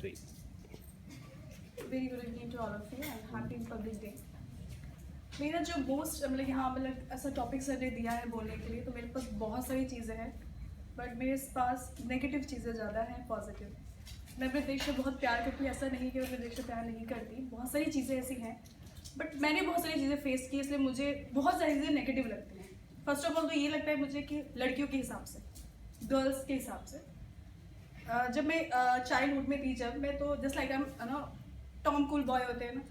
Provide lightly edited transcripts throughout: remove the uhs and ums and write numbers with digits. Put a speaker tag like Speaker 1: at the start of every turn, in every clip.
Speaker 1: 3.
Speaker 2: Very good evening to all of you and happy Republic Day. मेरा जो most मतलब यहाँ मतलब ऐसा टॉपिक सर ने दिया है बोलने के लिए, तो मेरे पास बहुत सारी चीज़ें हैं, बट मेरे पास नेगेटिव चीज़ें ज़्यादा हैं पॉजिटिव। मैं अपने देश से बहुत प्यार करती हूँ, ऐसा नहीं कि मैं अपने देश से प्यार नहीं करती, बहुत सारी चीज़ें ऐसी हैं, बट मैंने बहुत सारी चीज़ें फेस की, इसलिए मुझे बहुत सारी चीज़ें नेगेटिव लगती हैं। फर्स्ट ऑफ ऑल तो ये लगता है मुझे कि लड़कियों के हिसाब से, गर्ल्स के हिसाब से, जब मैं चाइल्डहुड में थी, जब मैं तो जस्ट लाइक ना टॉम कूल बॉय होते हैं ना,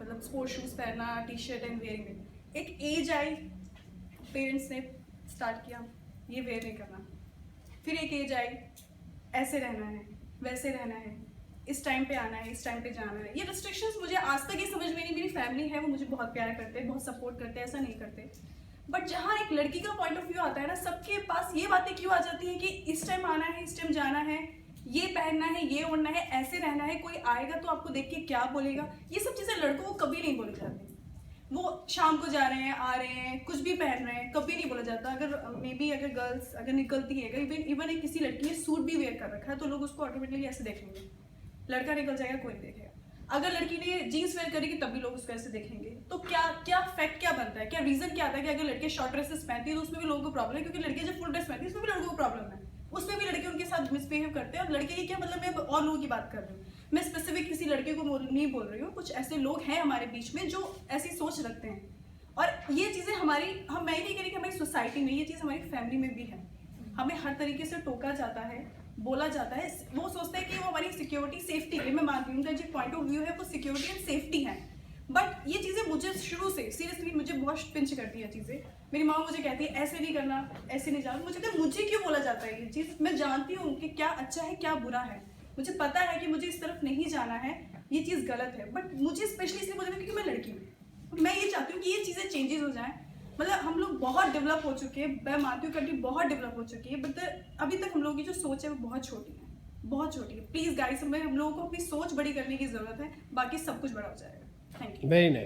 Speaker 2: मतलब स्पोर्ट्स शूज़ पहनना, टी शर्ट एंड वेयरिंग। एक एज आई, पेरेंट्स ने स्टार्ट किया ये वेयर नहीं करना। फिर एक एज आई, ऐसे रहना है, वैसे रहना है, इस टाइम पे आना है, इस टाइम पे जाना है। ये रिस्ट्रिक्शंस मुझे आज तक ये समझ में नहीं, मेरी फैमिली है वो मुझे बहुत प्यार करते हैं, बहुत सपोर्ट करते हैं, ऐसा नहीं करते, बट जहाँ एक लड़की का पॉइंट ऑफ व्यू आता है ना, सबके पास ये बातें क्यों आ जाती हैं कि इस टाइम आना है, इस टाइम जाना है, ये पहनना है, ये ओढ़ना है, ऐसे रहना है, कोई आएगा तो आपको देख के क्या बोलेगा। ये सब चीज़ें लड़कों को कभी नहीं बोली जाती। वो शाम को जा रहे हैं, आ रहे हैं, कुछ भी पहन रहे हैं, कभी नहीं बोला जाता। अगर मे बी अगर गर्ल्स अगर निकलती है, अगर इवन एक किसी लड़की ने सूट भी वेयर कर रखा है, तो लोग उसको ऑटोमेटिकली ऐसे देखेंगे, लड़का निकल जाएगा कोई नहीं देखेगा। अगर लड़की ने जीन्स वेयर करेगी तब भी लोग उसको ऐसे देखेंगे। तो क्या फैक्ट क्या बनता है, क्या रीजन क्या आता है कि अगर लड़के शॉर्ट ड्रेसेस पहनती है तो उसमें भी लोगों को प्रॉब्लम है, क्योंकि लड़के जब फुल ड्रेस पहनती है उसमें भी लोगों को प्रॉब्लम है, उसमें भी लड़के उनके साथ मिसबिहेव करते हैं। और लड़के की क्या मतलब, मैं और लोगों की बात कर रही हूँ, मैं स्पेसिफिक किसी लड़के को नहीं बोल रही हूँ, कुछ ऐसे लोग हैं हमारे बीच में जो ऐसी सोच रखते हैं। और ये चीज़ें हमारी, मैं नहीं कह रही कि हमारी सोसाइटी में, ये चीज़ हमारी फैमिली में भी है। हमें हर तरीके से टोका जाता है, बोला जाता है। वो सोचते हैं कि वो हमारी सिक्योरिटी सेफ्टी है। मैं मानती हूँ उनका जो पॉइंट ऑफ व्यू है वो सिक्योरिटी एंड सेफ्टी है, बट ये चीज़ें मुझे शुरू से सीरियसली मुझे बहुत पिंच करती है चीज़ें। मेरी माँ मुझे कहती है ऐसे नहीं करना, ऐसे नहीं जाना। मुझे क्यों बोला जाता है ये चीज़? मैं जानती हूँ कि क्या अच्छा है क्या बुरा है, मुझे पता है कि मुझे इस तरफ नहीं जाना है, ये चीज़ गलत है, बट मुझे स्पेशली इसलिए बोला क्योंकि मैं लड़की हूँ। मैं ये चाहती हूँ कि ये चीज़ें चेंजेस हो जाएं। मतलब हम लोग बहुत डेवलप हो चुके हैं, मैं मानती हूँ कंट्री बहुत डेवलप हो चुकी है, बट अभी तक हम लोगों की जो सोच है वो बहुत छोटी है, बहुत छोटी है। प्लीज़ गाइस, हम लोगों को अपनी सोच बड़ी करने की ज़रूरत है, बाकी सब कुछ बड़ा हो जाएगा। Thank you.
Speaker 1: Very nice.